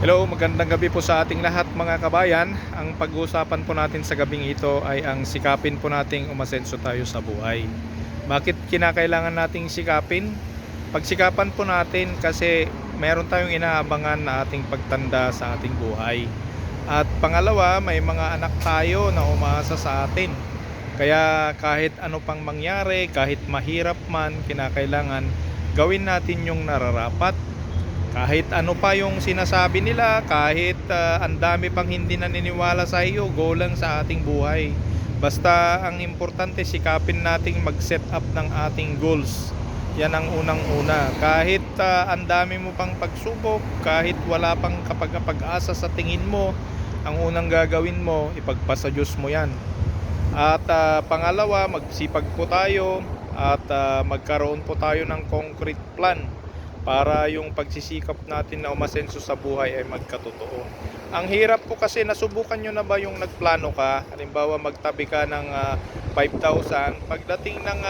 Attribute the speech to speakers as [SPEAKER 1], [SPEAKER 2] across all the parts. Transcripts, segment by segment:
[SPEAKER 1] Hello, magandang gabi po sa ating lahat mga kabayan. Ang pag-uusapan po natin sa gabing ito ay ang sikapin po nating umasenso tayo sa buhay. Bakit kinakailangan nating sikapin? Pagsikapan po natin kasi meron tayong inaabangan na ating pagtanda sa ating buhay. At pangalawa, may mga anak tayo na umaasa sa atin. Kaya kahit ano pang mangyari, kahit mahirap man, kinakailangan gawin natin yung nararapat. Kahit ano pa yung sinasabi nila, kahit ang dami pang hindi naniniwala sa iyo, go lang sa ating buhay. Basta ang importante, sikapin nating mag-set up ng ating goals. Yan ang unang-una. Kahit ang dami mo pang pagsubok, kahit wala pang kapag-asa sa tingin mo, ang unang gagawin mo, ipagpasa Diyos mo yan. At pangalawa, magsipag po tayo at magkaroon po tayo ng concrete plan para yung pagsisikap natin na umasenso sa buhay ay magkatotoo. Ang hirap po kasi, nasubukan nyo na ba yung nagplano ka? Halimbawa magtabi ka ng 5,000, pagdating ng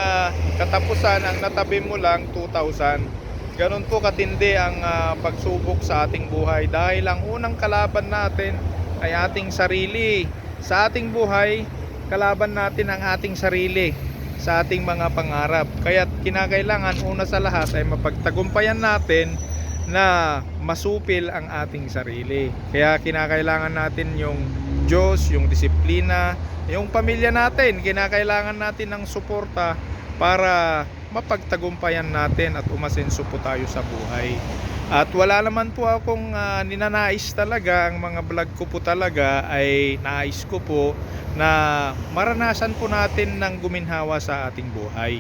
[SPEAKER 1] katapusan ang natabi mo lang 2,000. Ganun po katindi ang pagsubok sa ating buhay dahil ang unang kalaban natin ay ating sarili. Sa ating buhay, kalaban natin ang ating sarili sa ating mga pangarap. Kaya kinakailangan una sa lahat ay mapagtagumpayan natin na masupil ang ating sarili. Kaya kinakailangan natin yung Diyos, yung disiplina, yung pamilya natin. Kinakailangan natin ng suporta para mapagtagumpayan natin at umasenso po tayo sa buhay. At wala naman po akong ninanais talaga. Ang mga vlog ko po talaga ay nais ko po na maranasan po natin ng guminhawa sa ating buhay.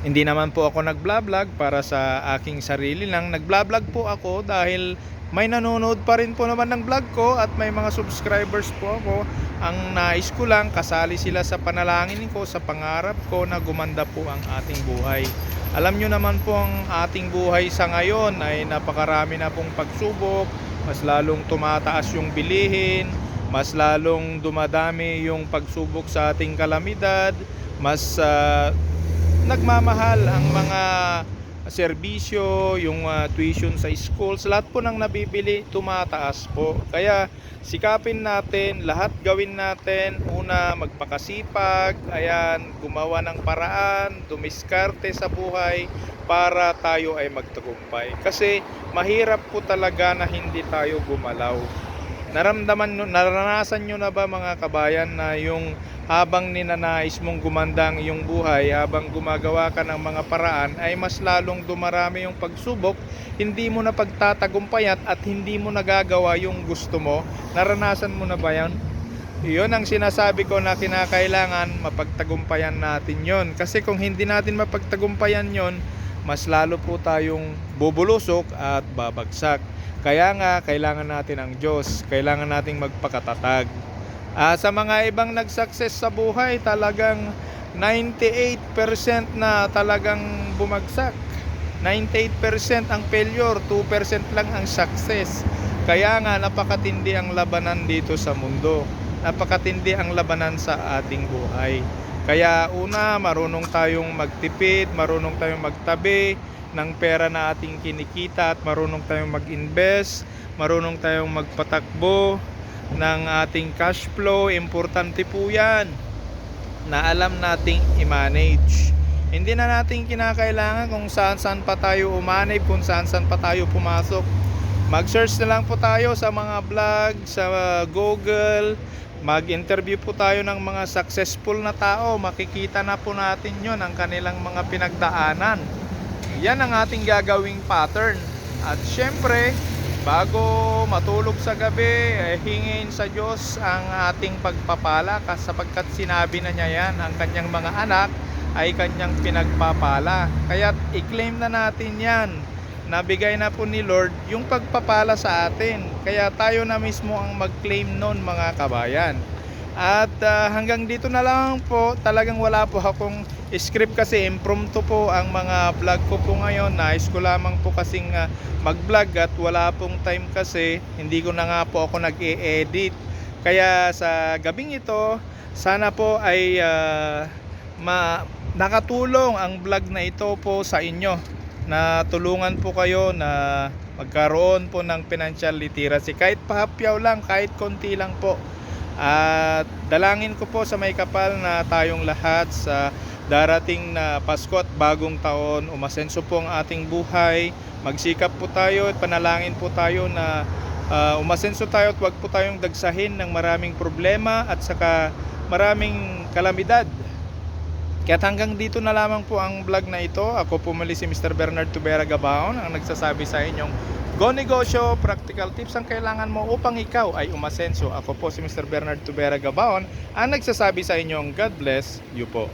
[SPEAKER 1] Hindi naman po ako nagblog para sa aking sarili lang. Nagblog po ako dahil may nanonood pa rin po naman ng vlog ko at may mga subscribers po ako. Ang nais ko lang, kasali sila sa panalangin ko, sa pangarap ko na gumanda po ang ating buhay. Alam nyo naman po, ang ating buhay sa ngayon ay napakarami na pong pagsubok. Mas lalong tumataas yung bilihin, mas lalong dumadami yung pagsubok sa ating kalamidad, mas nagmamahal ang mga serbisyo, yung tuition sa schools, lahat po ng nabibili tumataas po. Kaya sikapin natin, lahat gawin natin. Una, magpakasipag, ayan, gumawa ng paraan, dumiskarte sa buhay para tayo ay magtagumpay. Kasi mahirap po talaga na hindi tayo gumalaw. Naranasan nyo na ba mga kabayan na yung habang ninanais mong gumanda ang iyong buhay, habang gumagawa ka ng mga paraan, ay mas lalong dumarami yung pagsubok, hindi mo na pagtatagumpayan at hindi mo nagagawa yung gusto mo? Naranasan mo na ba yan? Iyon ang sinasabi ko na kinakailangan mapagtagumpayan natin yon. Kasi kung hindi natin mapagtagumpayan yon, mas lalo po tayong bubulusok at babagsak. Kaya nga, kailangan natin ang Diyos. Kailangan nating magpakatatag. Sa mga ibang nag-success sa buhay, talagang 98% na talagang bumagsak. 98% ang failure, 2% lang ang success. Kaya nga, napakatindi ang labanan dito sa mundo. Napakatindi ang labanan sa ating buhay. Kaya una, marunong tayong magtipid, marunong tayong magtabi ng pera na ating kinikita, at marunong tayong mag-invest, marunong tayong magpatakbo ng ating cash flow. Importante po yan na alam nating i-manage. Hindi na natin kinakailangan kung saan pa tayo umanib, kung saan pa tayo pumasok. Mag-search na lang po tayo sa mga vlog, sa Google. Mag-interview po tayo ng mga successful na tao. Makikita na po natin yon, ang kanilang mga pinagdaanan. Yan ang ating gagawing pattern. At syempre, bago matulog sa gabi, hingin sa Diyos ang ating pagpapala, sapagkat sinabi na niya yan, ang kanyang mga anak ay kanyang pinagpapala. Kaya i-claim na natin yan. Nabigay na po ni Lord yung pagpapala sa atin. Kaya tayo na mismo ang mag-claim nun mga kabayan. At hanggang dito na lang po. Talagang wala po akong script kasi impromptu po ang mga vlog ko po ngayon. Nais ko lamang po kasing mag-vlog at wala pong time kasi. Hindi ko na nga po ako nag-e-edit. Kaya sa gabing ito, sana po ay nakatulong ang vlog na ito po sa inyo. Na tulungan po kayo na magkaroon po ng financial literacy, kahit pahapyaw lang, kahit konti lang po. At dalangin ko po sa may kapal na tayong lahat sa darating na Pasko at bagong taon, umasenso po ang ating buhay. Magsikap po tayo at panalangin po tayo na umasenso tayo at wag po tayong dagsahin ng maraming problema at saka maraming kalamidad. Kaya hanggang dito na lamang po ang vlog na ito. Ako po muli si Mr. Bernard Tubera Gabaon, ang nagsasabi sa inyong Go Negosyo, practical tips ang kailangan mo upang ikaw ay umasenso. Ako po si Mr. Bernard Tubera Gabaon, ang nagsasabi sa inyong God bless you po.